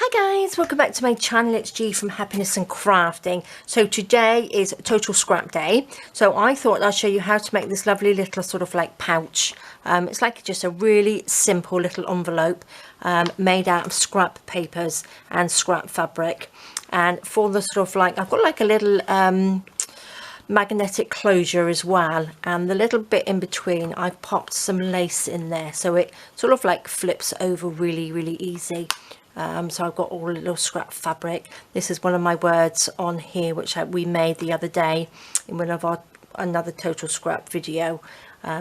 Hi guys, welcome back to my channel. It's G from Happiness and Crafting. So today is Total Scrap Day. So I thought I'd show you how to make this lovely little sort of like pouch. It's like just a really simple little envelope made out of scrap papers and scrap fabric. And for the sort of like, I've got like a little magnetic closure as well, and the little bit in between I've popped some lace in there so it sort of like flips over really easy. So I've got all a little scrap fabric. This is one of my words on here which we made the other day in one of our another Total Scrap video,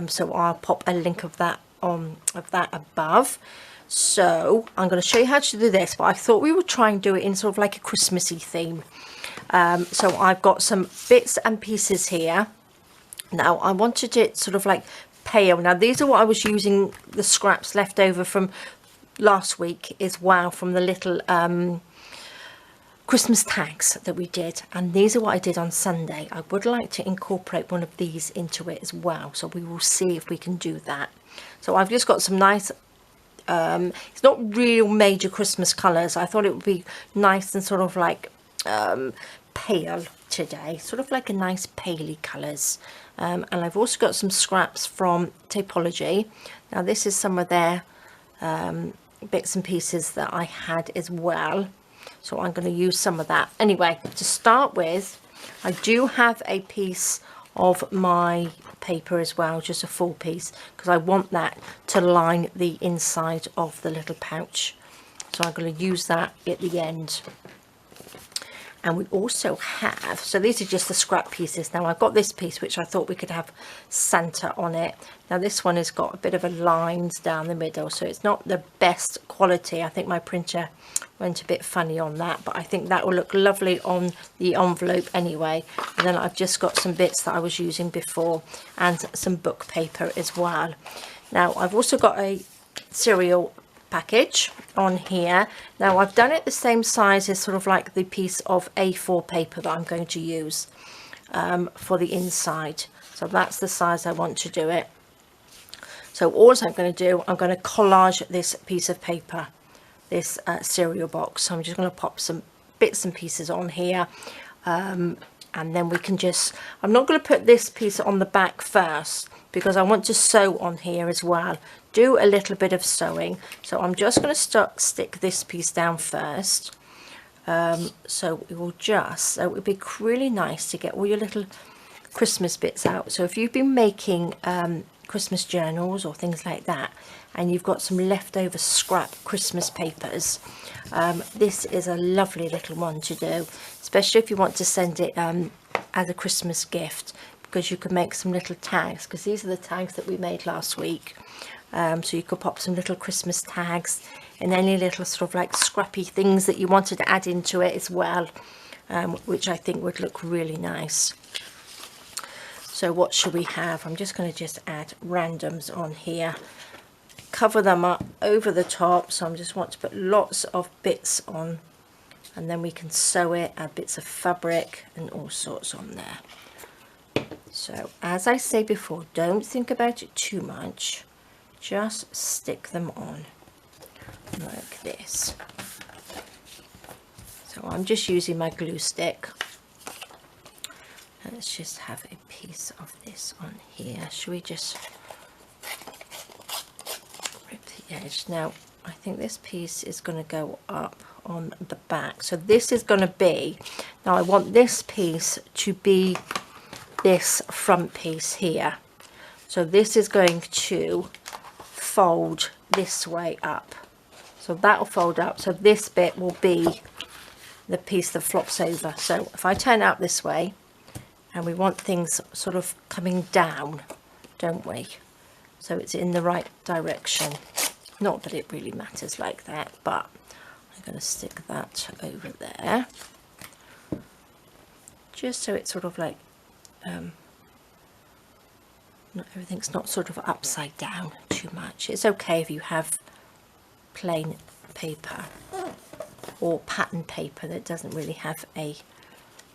so I'll pop a link of that above. So I'm going to show you how to do this, but I thought we would try and do it in sort of like a Christmassy theme. So I've got some bits and pieces here. Now I wanted it sort of like pale. Now these are what I was using, the scraps left over from last week as well, from the little Christmas tags that we did, and these are what I did on Sunday. I would like to incorporate one of these into it as well, so we will see if we can do that. So I've just got some nice it's not real major Christmas colours. I thought it would be nice and sort of like pale today, sort of like a nice paley colours. And I've also got some scraps from Tapology. Now this is some of their bits and pieces that I had as well, so I'm going to use some of that. Anyway, to start with, I do have a piece of my paper as well, just a full piece, because I want that to line the inside of the little pouch, so I'm going to use that at the end. And we also have, so these are just the scrap pieces. Now I've got this piece which I thought we could have Santa on it. Now this one has got a bit of a lines down the middle, so it's not the best quality. I think my printer went a bit funny on that, but I think that will look lovely on the envelope anyway. And then I've just got some bits that I was using before and some book paper as well. Now I've also got a cereal package on here. Now I've done it the same size as sort of like the piece of A4 paper that I'm going to use for the inside, so that's the size I want to do it. So all I'm going to do, I'm going to collage this piece of paper, this cereal box. So I'm just going to pop some bits and pieces on here, and then we can just, I'm not going to put this piece on the back first because I want to sew on here as well, do a little bit of sewing. So I'm just going to stick this piece down first. So it will just, so it would be really nice to get all your little Christmas bits out. So if you've been making Christmas journals or things like that, and you've got some leftover scrap Christmas papers, this is a lovely little one to do, especially if you want to send it as a Christmas gift, because you can make some little tags, because these are the tags that we made last week. So you could pop some little Christmas tags and any little sort of like scrappy things that you wanted to add into it as well, which I think would look really nice. So what should we have? I'm just going to just add randoms on here, cover them up over the top. So I just want to put lots of bits on, and then we can sew it, add bits of fabric and all sorts on there. So as I say before, don't think about it too much, just stick them on like this. So I'm just using my glue stick. Let's just have a piece of this on here. Should we just rip the edge? Now I think this piece is going to go up on the back, so this is going to be, now I want this piece to be this front piece here, so this is going to fold this way up, so that will fold up, so this bit will be the piece that flops over. So if I turn it out this way, and we want things sort of coming down, don't we, so it's in the right direction. Not that it really matters like that, but I'm going to stick that over there just so it's sort of like everything's not sort of upside down too much. It's okay if you have plain paper or pattern paper that doesn't really have a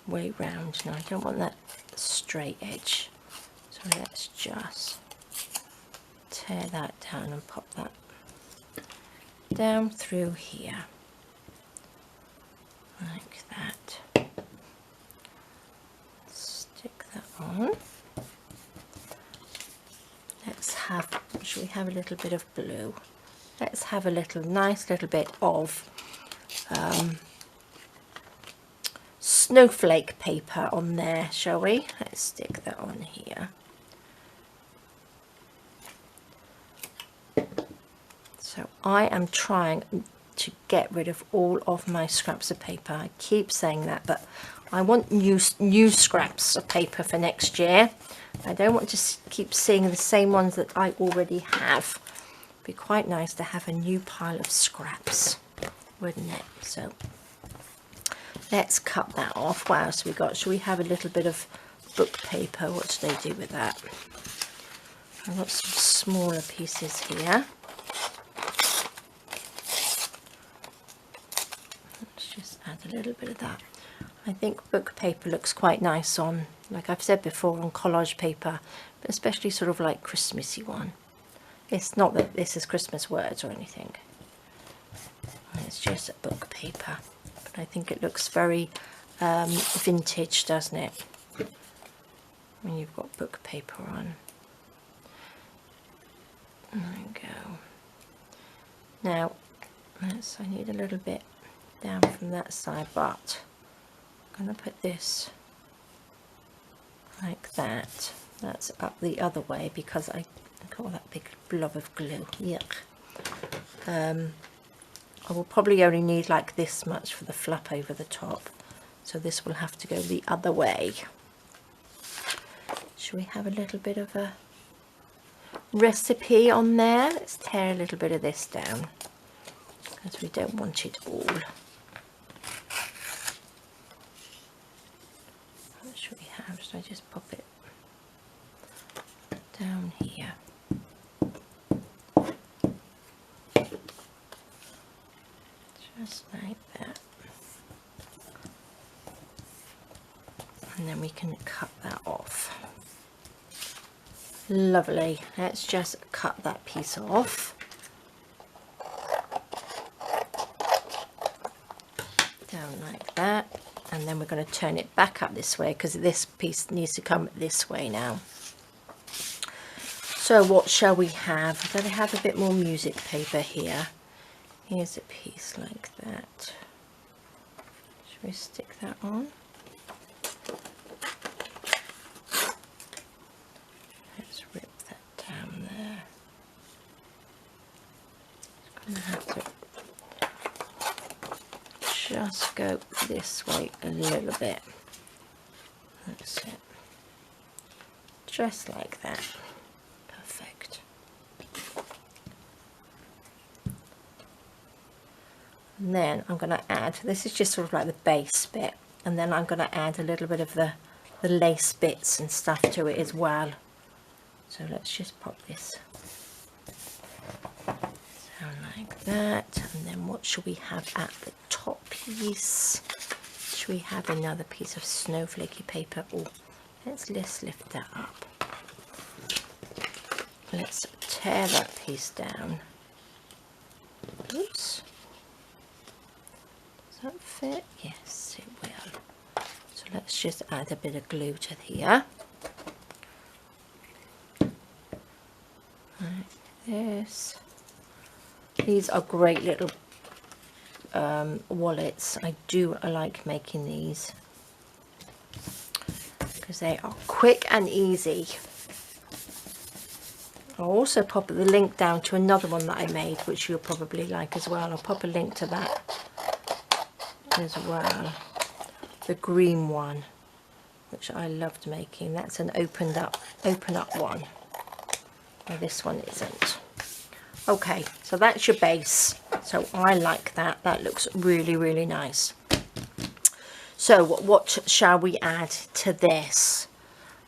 way round. Now I don't want that straight edge, so let's just tear that down and pop that down through here. like that. Stick that on. Let's have, should we have a little bit of blue? Let's have a nice little bit of snowflake paper on there, shall we? Let's stick that on here. So I am trying to get rid of all of my scraps of paper. I keep saying that, but I want new scraps of paper for next year. I don't want to keep seeing the same ones that I already have. It'd be quite nice to have a new pile of scraps, wouldn't it? So let's cut that off. What else have we got? Should we have a little bit of book paper? What do they do with that? I've got some smaller pieces here. Let's just add a little bit of that. I think book paper looks quite nice on, like I've said before, on collage paper, but especially sort of like Christmassy one. It's not that this is Christmas words or anything. It's just a book paper. But I think it looks very vintage, doesn't it? When you've got book paper on. There we go. Now, I need a little bit down from that side, but I'm going to put this like that. That's up the other way because I got all that big blob of glue. Yuck. I will probably only need like this much for the flap over the top, so this will have to go the other way. Should we have a little bit of a recipe on there? Let's tear a little bit of this down because we don't want it all. What should we have? Should I just pop it down here? Just like that. And then we can cut that off. Lovely. Let's just cut that piece off. Down like that. And then we're going to turn it back up this way because this piece needs to come this way now. So what shall we have? I'm going to have a bit more music paper here. Here's a piece like that. Should we stick that on? Let's rip that down there. Just going to have to just go this way a little bit. That's it. Just like that. Perfect. And then I'm going to add, this is just sort of like the base bit, and then I'm going to add a little bit of the lace bits and stuff to it as well. So let's just pop this down like that. And then what should we have at the top piece? Should we have another piece of snowflakey paper? Oh, let's lift that up. Let's tear that piece down. Oops. Does that fit? Yes, it will. So let's just add a bit of glue to here. Like this. These are great little wallets. I like making these because they are quick and easy. I'll also pop the link down to another one that I made, which you'll probably like as well. I'll pop a link to that as well. The green one, which I loved making. That's an open up one. Now this one isn't. Okay, so that's your base. So I like that. That looks really, really nice. So what shall we add to this?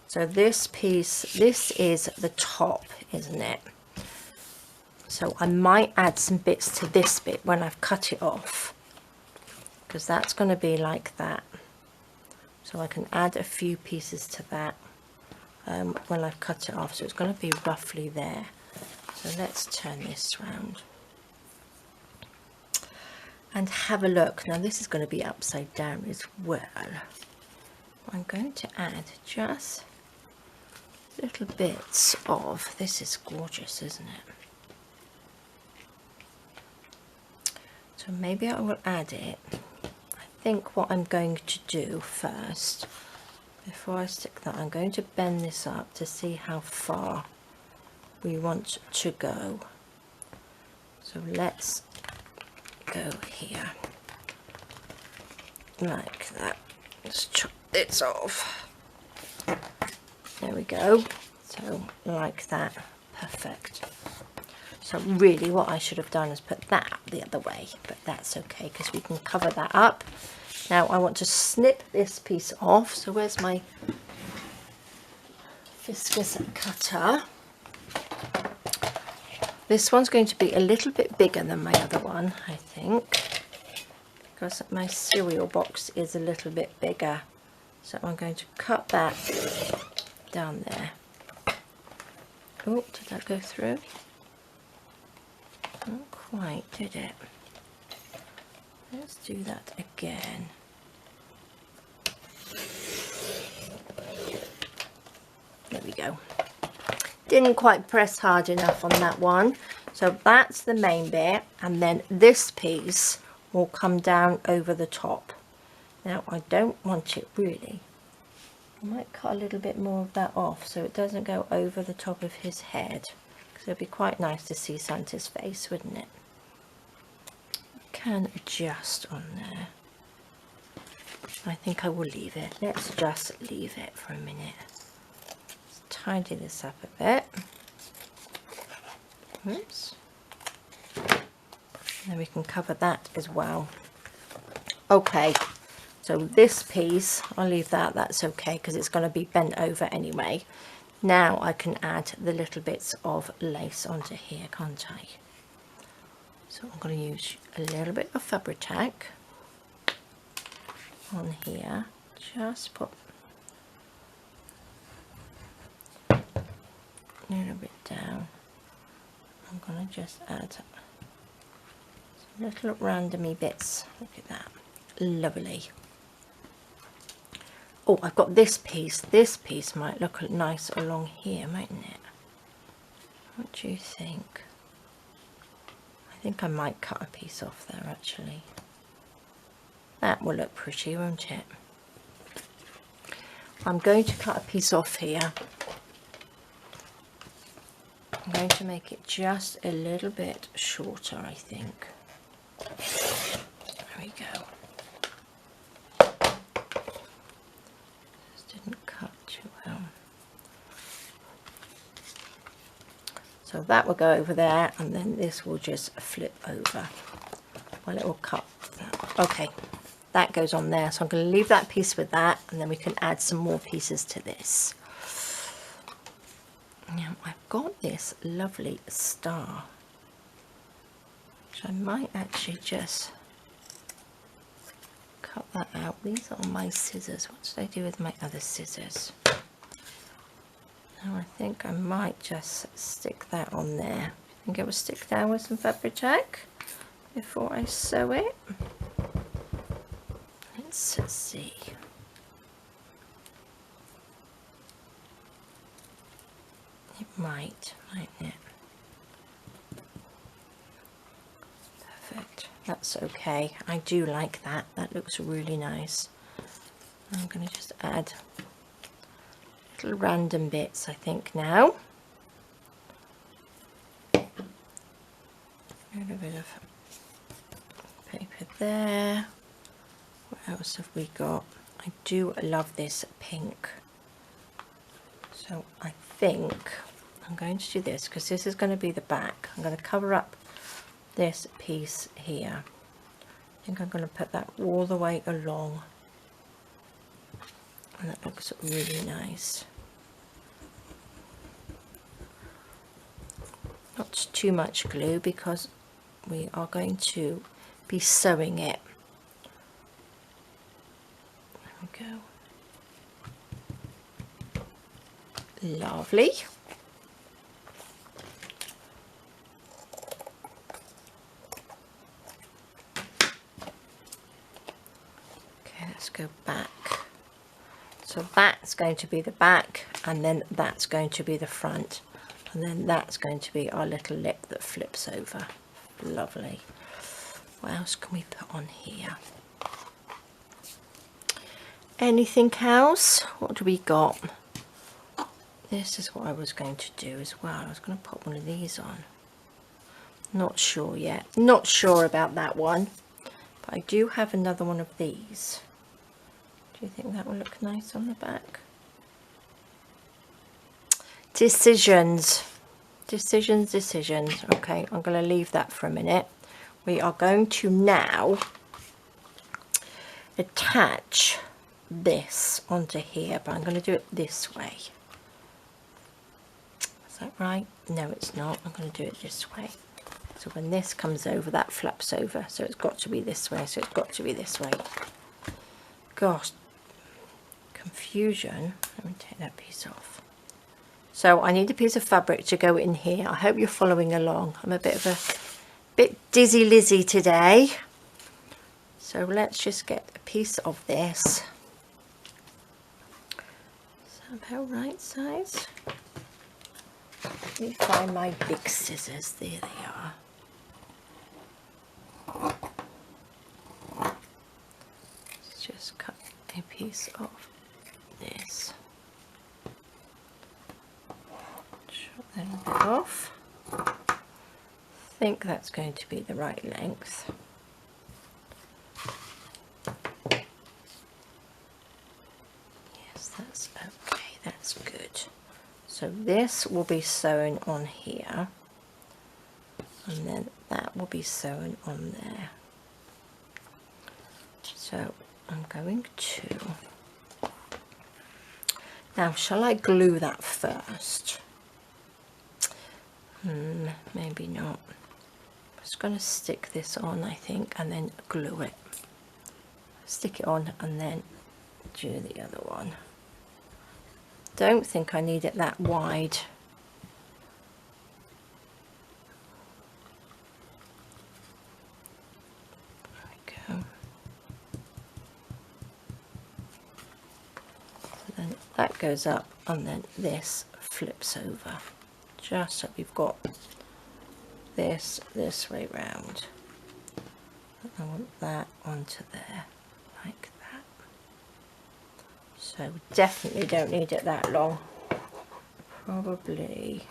So this piece, this is the top, isn't it? So I might add some bits to this bit when I've cut it off, because that's going to be like that. So I can add a few pieces to that when I've cut it off. So it's going to be roughly there. So let's turn this round. and have a look. Now this is going to be upside down as well. I'm going to add just little bits of, this is gorgeous, isn't it? So maybe I will add it. I think what I'm going to do first, before I stick that, I'm going to bend this up to see how far we want to go. So let's go here, like that. Let's chop this off. There we go. So like that. Perfect. So really what I should have done is put that the other way, but that's okay because we can cover that up. Now I want to snip this piece off. So where's my viscous cutter? This one's going to be a little bit bigger than my other one, I think, because my cereal box is a little bit bigger. So I'm going to cut that down there. Oh, did that go through? Not quite, did it? Let's do that again. There we go. Didn't quite press hard enough on that one. So that's the main bit, and then this piece will come down over the top. Now I don't want it really. I might cut a little bit more of that off so it doesn't go over the top of his head, because it'd be quite nice to see Santa's face, wouldn't it? Can adjust on there. I think I will leave it. Let's just leave it for a minute. Let's tidy this up a bit. Oops. And then we can cover that as well. Okay, so this piece, I'll leave that, that's okay, because it's going to be bent over anyway. Now I can add the little bits of lace onto here, can't I? So I'm going to use a little bit of Fabric on here, just put a little bit down. I'm going to just add some little randomy bits. Look at that, lovely. Oh, I've got this piece. This piece might look nice along here, mightn't it? What do you think? I think I might cut a piece off there actually. That will look pretty, won't it? I'm going to cut a piece off here. I'm going to make it just a little bit shorter, I think. There we go. Just didn't cut too well. So that will go over there, and then this will just flip over. Well, it will cut. Okay, that goes on there. So I'm going to leave that piece with that, and then we can add some more pieces to this. Now I've got this lovely star, which I might actually just cut that out. These are my scissors. What did I do with my other scissors? Now I think I might just stick that on there. I think I will stick down with some Fabric before I sew it. Let's see. It might, mightn't it? Perfect. That's okay. I do like that. That looks really nice. I'm going to just add little random bits, I think, now. A little bit of paper there. What else have we got? I do love this pink. So I think I'm going to do this, because this is going to be the back. I'm going to cover up this piece here. I think I'm going to put that all the way along, and that looks really nice. Not too much glue, because we are going to be sewing it. There we go. Lovely. go back. So that's going to be the back, and then that's going to be the front, and then that's going to be our little lip that flips over. Lovely. What else can we put on here? Anything else? What do we got? This is what I was going to do as well. I was going to put one of these on. Not sure yet. Not sure about that one. But I do have another one of these. Do you think that will look nice on the back? Decisions. Decisions, decisions. Okay, I'm going to leave that for a minute. We are going to now attach this onto here, but I'm going to do it this way. Is that right? No, it's not. I'm going to do it this way. So when this comes over, that flaps over. So it's got to be this way. So it's got to be this way. Gosh, confusion. Let me take that piece off. So I need a piece of fabric to go in here. I hope you're following along. I'm a bit dizzy Lizzy today. So let's just get a piece of this. Is that about right size? Let me find my big scissors. There they are. Let's just cut a piece of this. Chop that a bit off. I think that's going to be the right length. Yes, that's okay. That's good. So this will be sewn on here, and then that will be sewn on there. So I'm going to, now shall I glue that first? Maybe not. I'm just going to stick this on, I think, and then glue it. Stick it on and then do the other one. Don't think I need it that wide. There we go. So then that goes up, and then this flips over, just so we've got this way round. I want that onto there, like that. So definitely don't need it that long. Probably,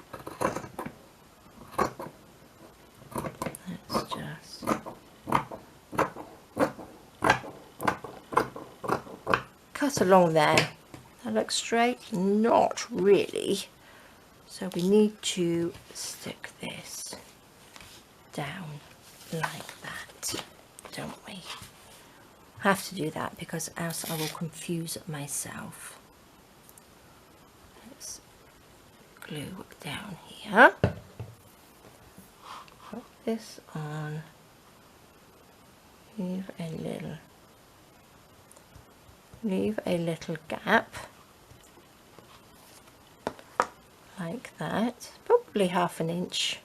let's just cut along there. That looks straight? Not really. So we need to stick this down like that, don't we? Have to do that because else I will confuse myself. Let's glue down here. Put this on. Leave a little gap like that. Probably half an inch.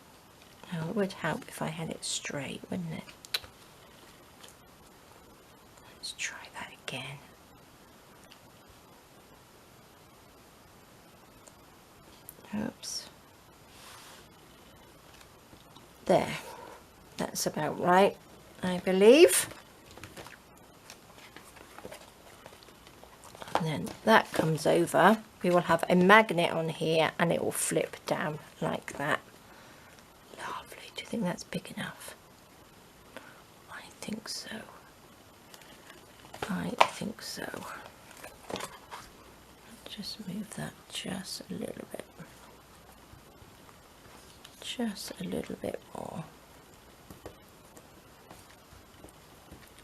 Oh, it would help if I had it straight, wouldn't it? Let's try that again. Oops. There. That's about right, I believe. And then that comes over. We will have a magnet on here and it will flip down like that. Lovely. Do you think that's big enough? I think so. I think so. Just move that just a little bit. Just a little bit more.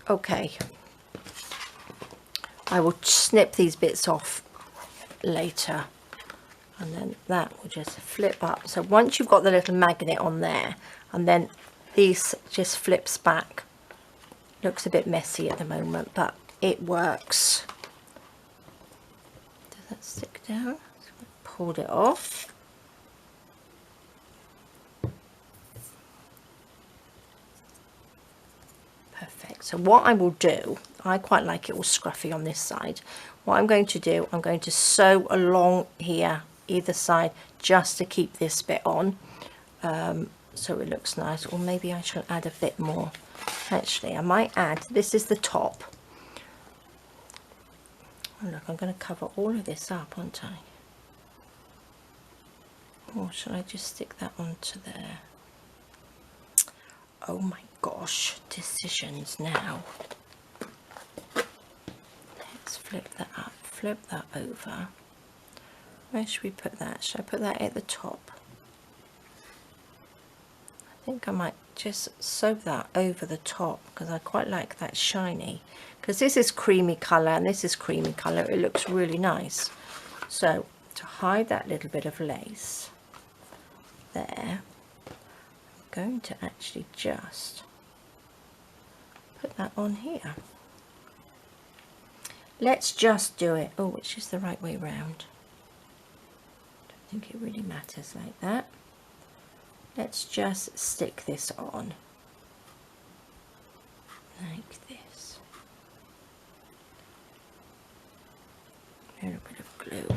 Okay. I will snip these bits off later, and then that will just flip up. So once you've got the little magnet on there, and then these just flips back. Looks a bit messy at the moment, but it works. Does that stick down? So I pulled it off. Perfect. So what I will do, I quite like it all scruffy on this side. What I'm going to do, I'm going to sew along here either side just to keep this bit on, so it looks nice. Or maybe I shall add a bit more. Actually, I might add, this is the top. Oh, look, I'm going to cover all of this up, aren't I? Or shall I just stick that onto there? Oh my gosh, decisions now. Let's flip that up, flip that over. Where should we put that? Should I put that at the top? I think I might just sew that over the top because I quite like that shiny. Because this is creamy colour and this is creamy colour. It looks really nice. So to hide that little bit of lace there, I'm going to actually just put that on here. Let's just do it. Oh, which is the right way round? Don't think it really matters like that. Let's just stick this on like this. A little bit of glue.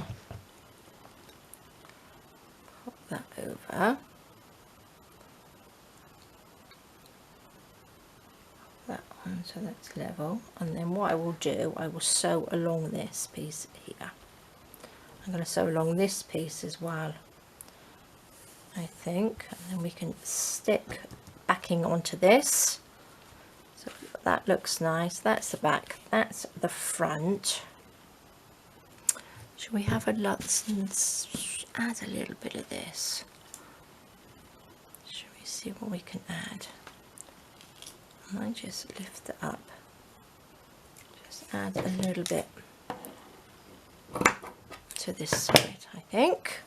Pop that over. That on so that's level. And then what I will do, I will sew along this piece here. I'm going to sew along this piece as well, I think, and then we can stick backing onto this. So that looks nice. That's the back, that's the front. Should we have a lot? Add a little bit of this. Should we see what we can add? I might just lift it up. Just add a little bit to this side, I think.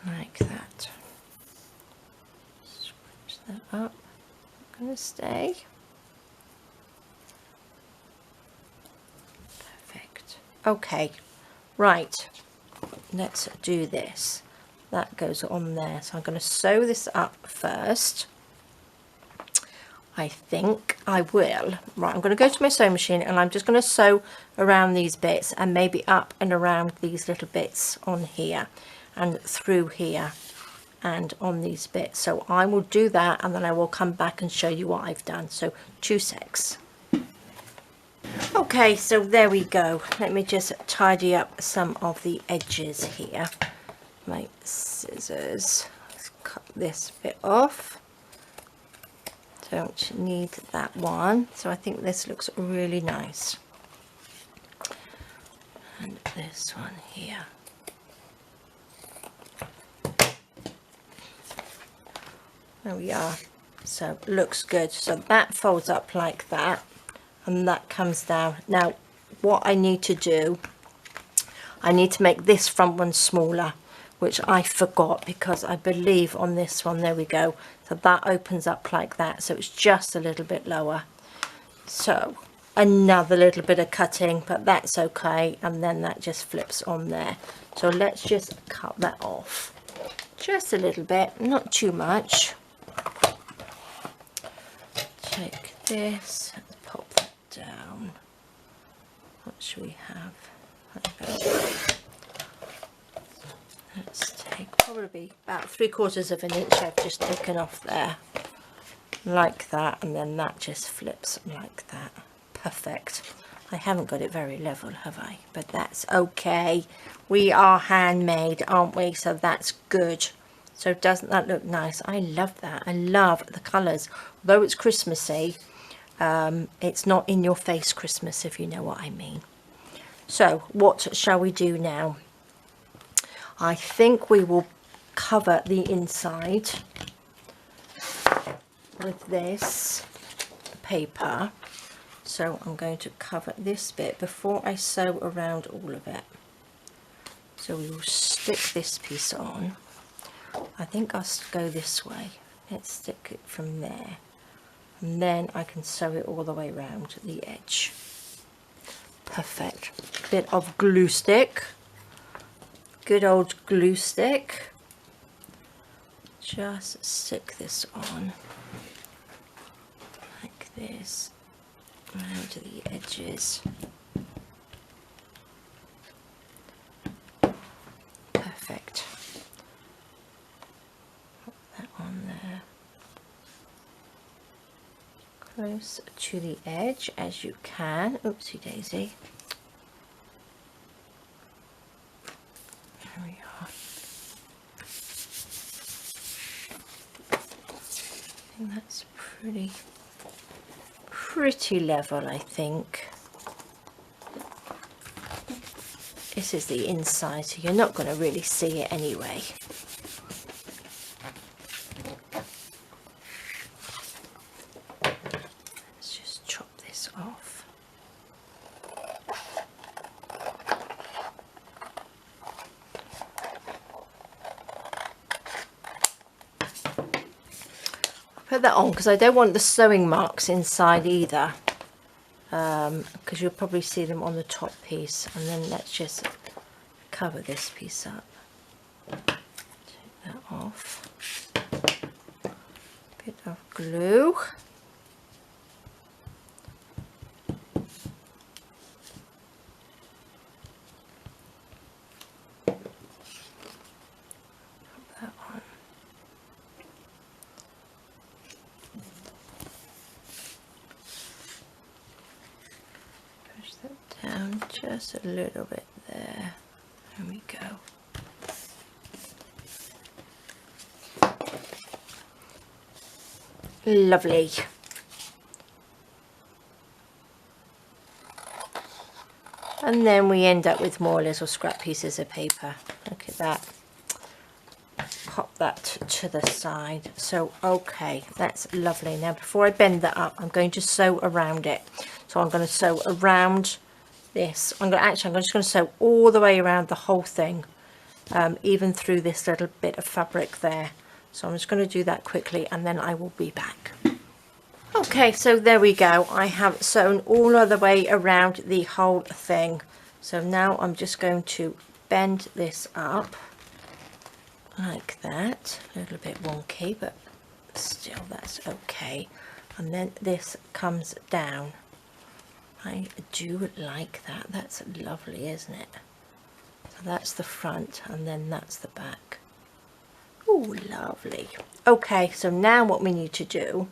Like that. Switch that up. I'm going to stay. Perfect. Okay, right. Let's do this. That goes on there. So I'm going to sew this up first. I think I will. Right, I'm going to go to my sewing machine and I'm just going to sew around these bits and maybe up and around these little bits on here and through here and on these bits. So I will do that and then I will come back and show you what I've done. So 2 secs. Okay, so there we go. Let me just tidy up some of the edges here. My scissors. Let's cut this bit off. Don't need that one. So I think this looks really nice. And this one here. There we are. So looks good. So that folds up like that and that comes down. Now what I need to do, I need to make this front one smaller, which I forgot because I believe on this one, there we go. So that opens up like that. So it's just a little bit lower. So another little bit of cutting, but that's okay. And then that just flips on there. So let's just cut that off. Just a little bit, not too much. Take this and pop that down. What should we have? Let's take probably about 3/4 of an inch I've just taken off there. Like that, and then that just flips like that. Perfect. I haven't got it very level, have I? But that's okay. We are handmade, aren't we? So that's good. So doesn't that look nice? I love that. I love the colours. Although it's Christmassy, it's not in your face Christmas, if you know what I mean. So what shall we do now? I think we will cover the inside with this paper. So I'm going to cover this bit before I sew around all of it. So we will stick this piece on. I think I'll go this way. Let's stick it from there. and then I can sew it all the way around the edge. Perfect. Bit of glue stick, good old glue stick. Just stick this on like this around the edges. Perfect. Put that on there. Close to the edge as you can. Oopsie daisy. There we are. I think that's pretty level, I think. This is the inside, so you're not going to really see it anyway. Let's just chop this off. Put that on because I don't want the sewing marks inside either, because you'll probably see them on the top piece. And then let's just cover this piece up. Take that off. Bit of glue. Put that on. Push that down just a little bit there. There we go. Lovely. And then we end up with more little scrap pieces of paper. Look at that. Pop that to the side. So okay, that's lovely. Now before I bend that up, I'm going to sew around it. So I'm going to sew around this. I'm just going to sew all the way around the whole thing, even through this little bit of fabric there. So I'm just going to do that quickly and then I will be back. Okay, so there we go. I have sewn all of the way around the whole thing. So now I'm just going to bend this up like that. A little bit wonky, but still that's okay. And then this comes down. I do like that. That's lovely, isn't it? So that's the front and then that's the back. Oh, lovely. Okay, so now what we need to do,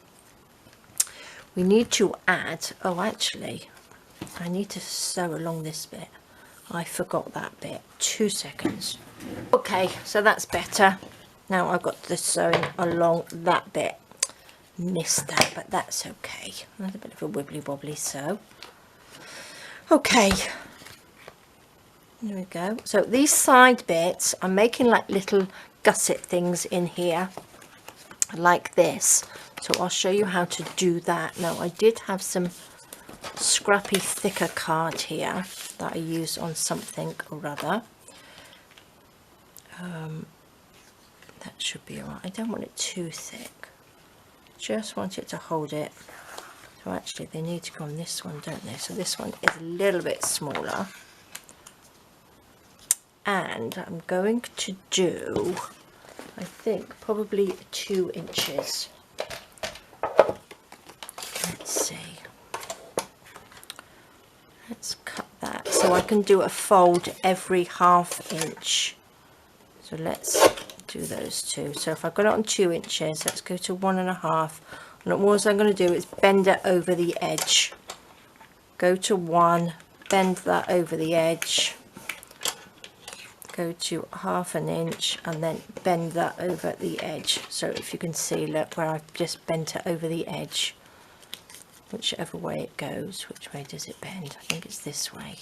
we need to add, oh actually, I need to sew along this bit. I forgot that bit. 2 seconds. Okay, so that's better. Now I've got the sewing along that bit. Missed that, but that's okay. That's a bit of a wibbly wobbly sew. Okay, there we go. So these side bits, I'm making like little gusset things in here like this. So I'll show you how to do that. Now I did have some scrappy thicker card here that I used on something or other. That should be alright. I don't want it too thick. Just want it to hold it. So actually they need to go on this one, don't they? So this one is a little bit smaller. And I'm going to do, I think, probably 2 inches. Let's see. Let's cut that. So I can do a fold every ½ inch. So let's do those 2. So if I've got it on 2 inches, let's go to 1½. And what I'm going to do is bend it over the edge. Go to 1, bend that over the edge. Go to ½ inch and then bend that over the edge. So if you can see, look where I've just bent it over the edge. Whichever way it goes. Which way does it bend? I think it's this way.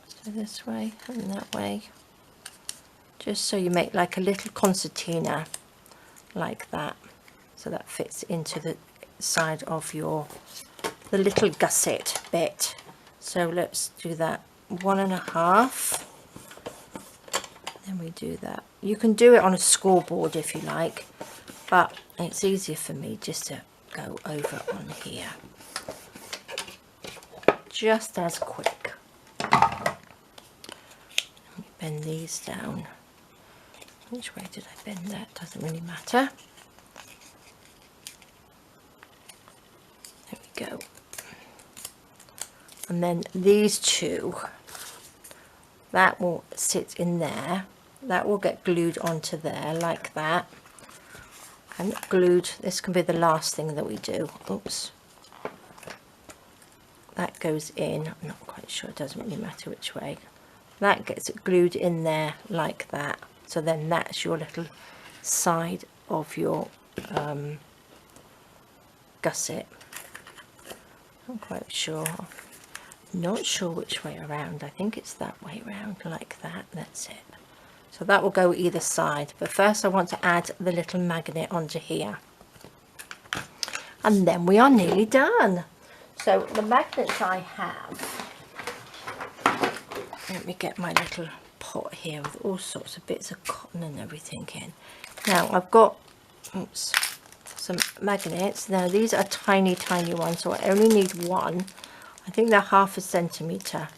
So this way and that way. Just so you make like a little concertina like that. So that fits into the side of the little gusset bit. So let's do that 1½. Then we do that. You can do it on a scoreboard if you like, but it's easier for me just to go over on here, just as quick. Let me bend these down. Which way did I bend that? Doesn't really matter. There we go. And then these two, that will sit in there. That will get glued onto there like that. And glued, this can be the last thing that we do. Oops. That goes in. I'm not quite sure, it doesn't really matter which way. That gets glued in there like that. So then that's your little side of your gusset. I'm quite sure. Not sure which way around. I think it's that way around, like that. That's it. So that will go either side. But first I want to add the little magnet onto here. And then we are nearly done. So the magnets I have, let me get my little pot here with all sorts of bits of cotton and everything in. Now I've got, oops, some magnets. Now these are tiny ones, so I only need one. I think they're 1/2 centimetre.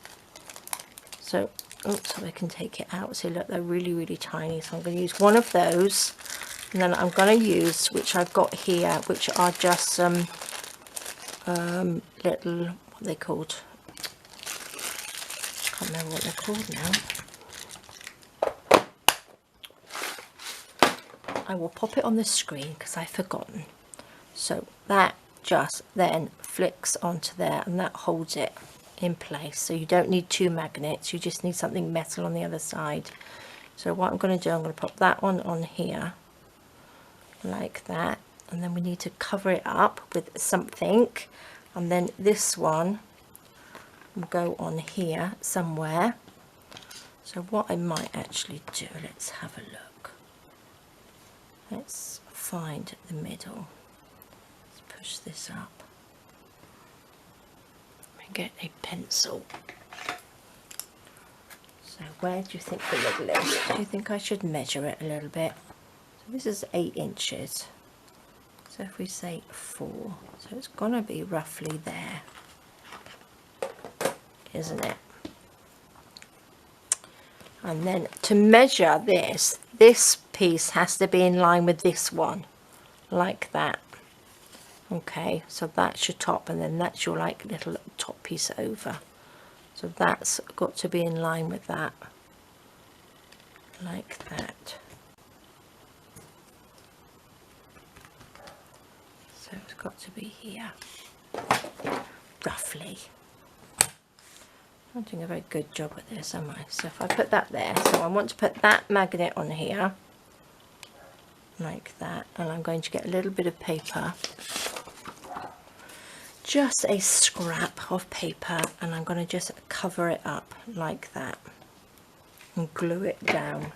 So, oops, so I can take it out. So look, they're really tiny. So I'm going to use one of those, and then I'm going to use, which I've got here, which are just some little, what are they called? I can't remember what they're called now. I will pop it on the screen because I've forgotten. So that just then flicks onto there, and that holds it in place. So you don't need two magnets, you just need something metal on the other side. So what I'm going to do, I'm going to pop that one on here like that, and then we need to cover it up with something, and then this one will go on here somewhere. So what I might actually do, let's have a look. Let's find the middle. Let's push this up. Let me get a pencil. So where do you think the middle is? Do you think I should measure it a little bit? So this is 8 inches. So if we say 4, so it's going to be roughly there, isn't it? And then to measure this, this piece has to be in line with this one, like that. Okay, so that's your top, and then that's your like little top piece over. So that's got to be in line with that, like that. So it's got to be here, roughly. I'm not doing a very good job at this, am I? So if I put that there, so I want to put that magnet on here, like that, and I'm going to get a little bit of paper, just a scrap of paper, and I'm going to just cover it up like that and glue it down.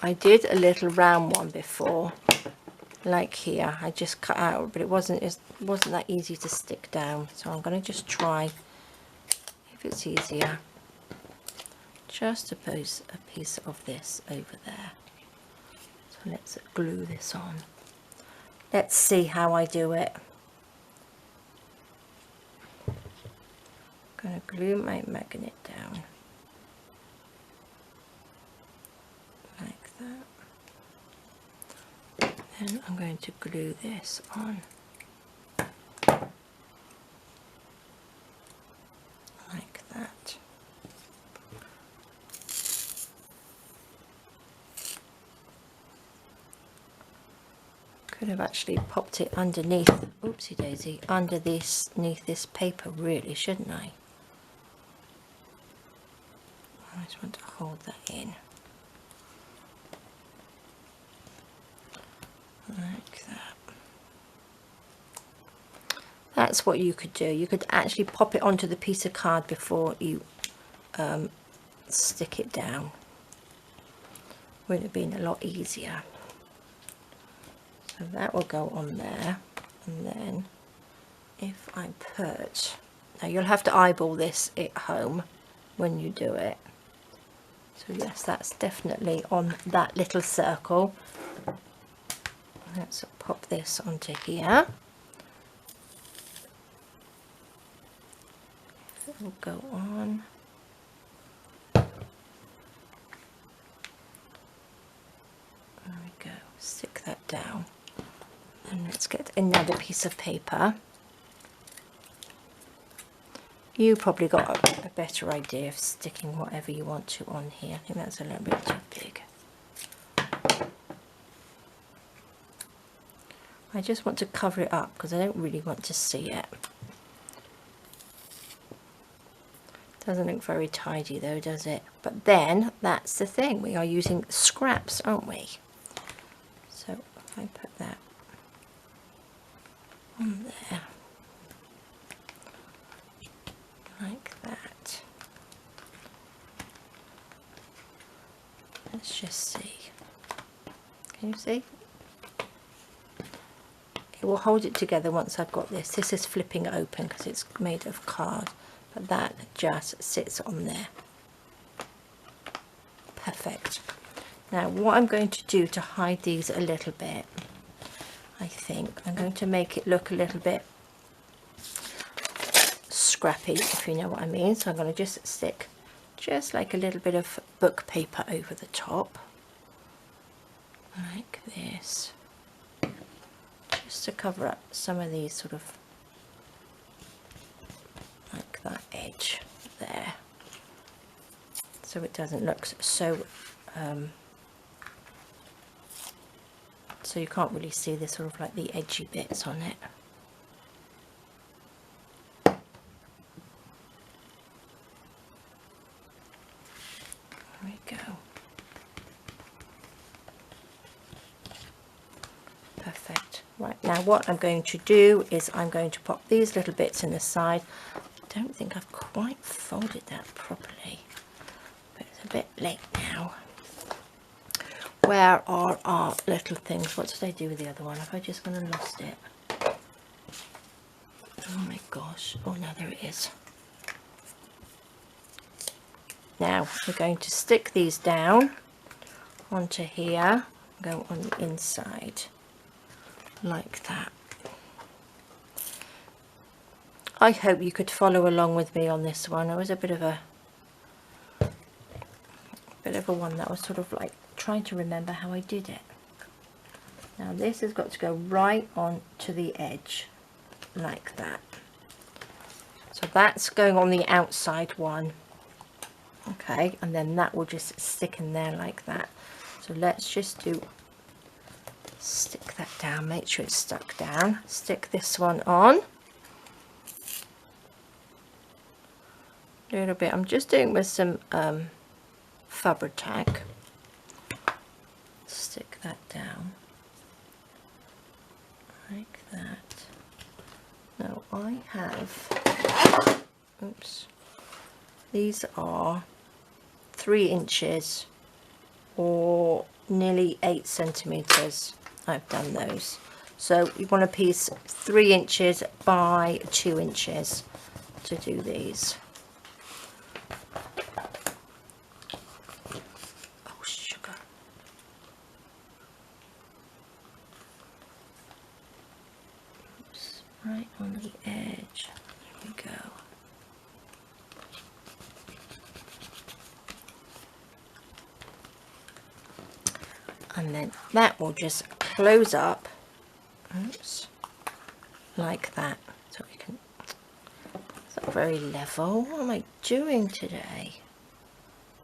I did a little round one before, like here. I just cut out, but it wasn't that easy to stick down, so I'm going to just try if it's easier, just to put a piece of this over there. So let's glue this on. Let's see how I do it. I'm going to glue my magnet down like that. Then I'm going to glue this on like that. Could have actually popped it underneath, oopsie daisy, underneath this paper really, shouldn't I? I just want to hold that in. Like that. That's what you could do. You could actually pop it onto the piece of card before you stick it down. Would have been a lot easier. So that will go on there, and then if I put, now you'll have to eyeball this at home when you do it. So yes, that's definitely on that little circle. Let's pop this onto here. It will go on. There we go. Stick that down. And let's get another piece of paper. You probably got a better idea of sticking whatever you want to on here. I think that's a little bit too big. I just want to cover it up because I don't really want to see it. Doesn't look very tidy though, does it? But then that's the thing, we are using scraps, aren't we? So if I put that on there like that, let's just see. Can you see? It will hold it together once I've got this. This is flipping open because it's made of card, but that just sits on there. Perfect. Now what I'm going to do to hide these a little bit, I think I'm going to make it look a little bit scrappy, if you know what I mean. So I'm going to just stick just like a little bit of book paper over the top, like this, just to cover up some of these sort of, like that edge there, so it doesn't look so so you can't really see the sort of like the edgy bits on it. There we go. Perfect. Right, now what I'm going to do is I'm going to pop these little bits in the side. I don't think I've quite folded that properly, but it's a bit late now. Where are our little things? What did I do with the other one? Have I just gone and lost it? Oh my gosh. Oh no, there it is. Now we're going to stick these down onto here, go on the inside like that. I hope you could follow along with me on this one. It was a bit of a one that was sort of like trying to remember how I did it. Now this has got to go right on to the edge like that. So that's going on the outside one. Okay, and then that will just stick in there like that. So let's just stick that down, make sure it's stuck down. Stick this one on. A little bit, I'm just doing with some Fabric. Stick that down like that. Now I have, oops, these are 3 inches or nearly 8 centimeters. I've done those. So you want a piece 3 inches by 2 inches to do these. Oh sugar. Oops, right on the edge. There we go. And then that will just close up, oops, like that. So we can, it's not very level. What am I doing today?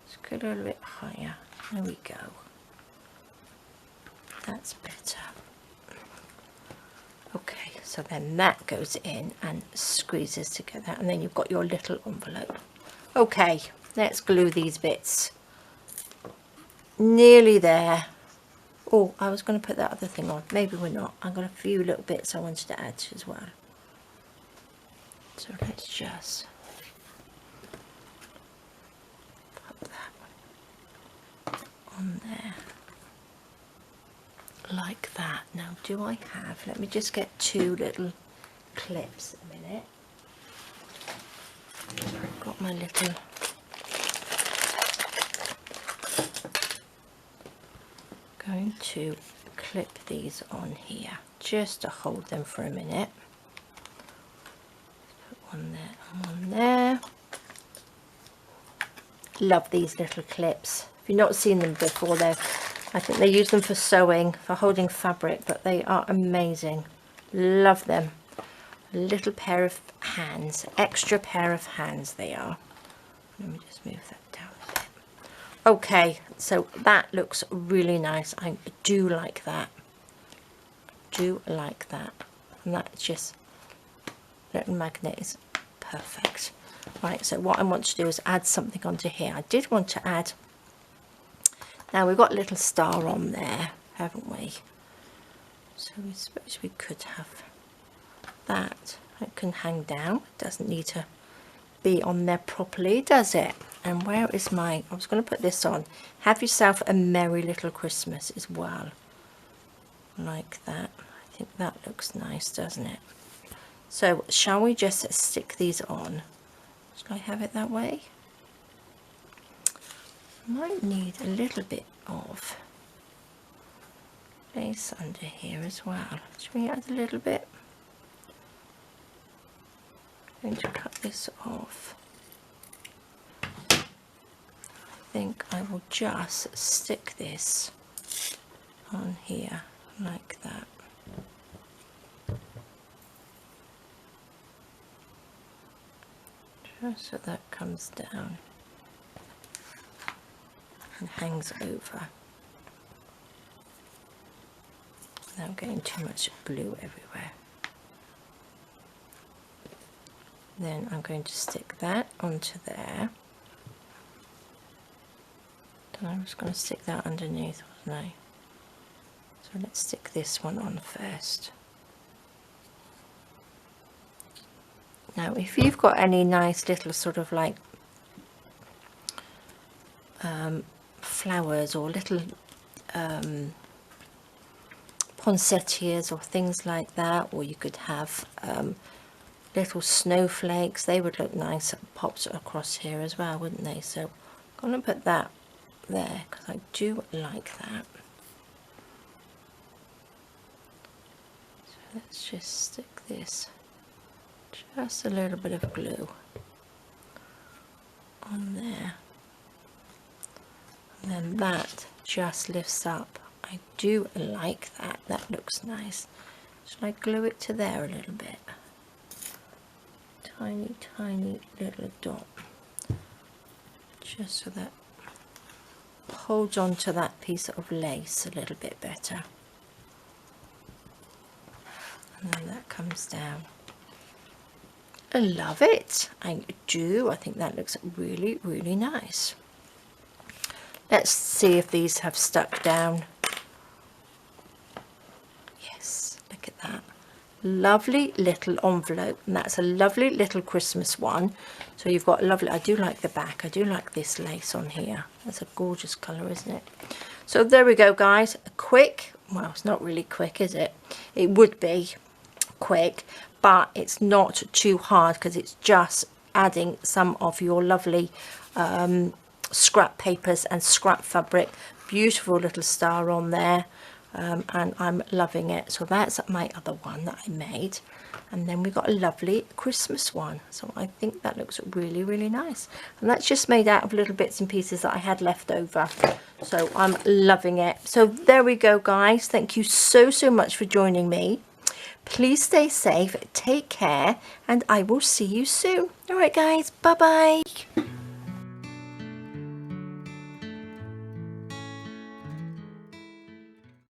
Let's go a little bit higher. There we go. That's better. Okay, so then that goes in and squeezes together, and then you've got your little envelope. Okay, let's glue these bits. Nearly there. Oh, I was going to put that other thing on. Maybe we're not. I've got a few little bits I wanted to add as well. So let's just put that on there. Like that. Now, do I have... Let me just get 2 little clips a minute. I've got my little... Going to clip these on here just to hold them for a minute. Put one there and one there. Love these little clips. If you've not seen them before, I think they use them for sewing, for holding fabric, but they are amazing. Love them. A little pair of hands, extra pair of hands they are. Let me just move that down a bit. Okay, so that looks really nice. I do like that. Do like that. And that's just, little magnet is perfect. Right, so what I want to do is add something onto here. I did want to add, now we've got a little star on there, haven't we? So I suppose we could have that. It can hang down. It doesn't need to be on there properly, does it? And where is my, I was going to put this on. Have yourself a merry little Christmas as well. Like that. I think that looks nice, doesn't it? So shall we just stick these on? Shall I have it that way? Might need a little bit of lace under here as well. Should we add a little bit? I'm going to cut this off. I think I will just stick this on here like that. Just so that comes down and hangs over. Without getting too much glue everywhere. Then I'm going to stick that onto there. And I'm just going to stick that underneath, wasn't I? So let's stick this one on first. Now if you've got any nice little sort of like flowers or little poinsettias or things like that, or you could have little snowflakes, they would look nice popped across here as well, wouldn't they? So I'm going to put that there because I do like that. So let's just stick this, just a little bit of glue on there, and then that just lifts up. I do like that, that looks nice. Should I glue it to there a little bit? Tiny, tiny little dot, just so that holds on to that piece of lace a little bit better. And then that comes down. I love it. I do. I think that looks really, really nice. Let's see if these have stuck down. Yes, look at that. Lovely little envelope, and that's a lovely little Christmas one. So you've got a lovely, I do like the back, I do like this lace on here. That's a gorgeous colour, isn't it? So there we go, guys. A quick, well, it's not really quick, is it? It would be quick, but it's not too hard because it's just adding some of your lovely scrap papers and scrap fabric. Beautiful little star on there. And I'm loving it. So that's my other one that I made, and then we got a lovely Christmas one. So I think that looks really, really nice, and that's just made out of little bits and pieces that I had left over. So I'm loving it. So there we go, guys. Thank you so much for joining me. Please stay safe, take care, and I will see you soon. All right, guys, bye bye.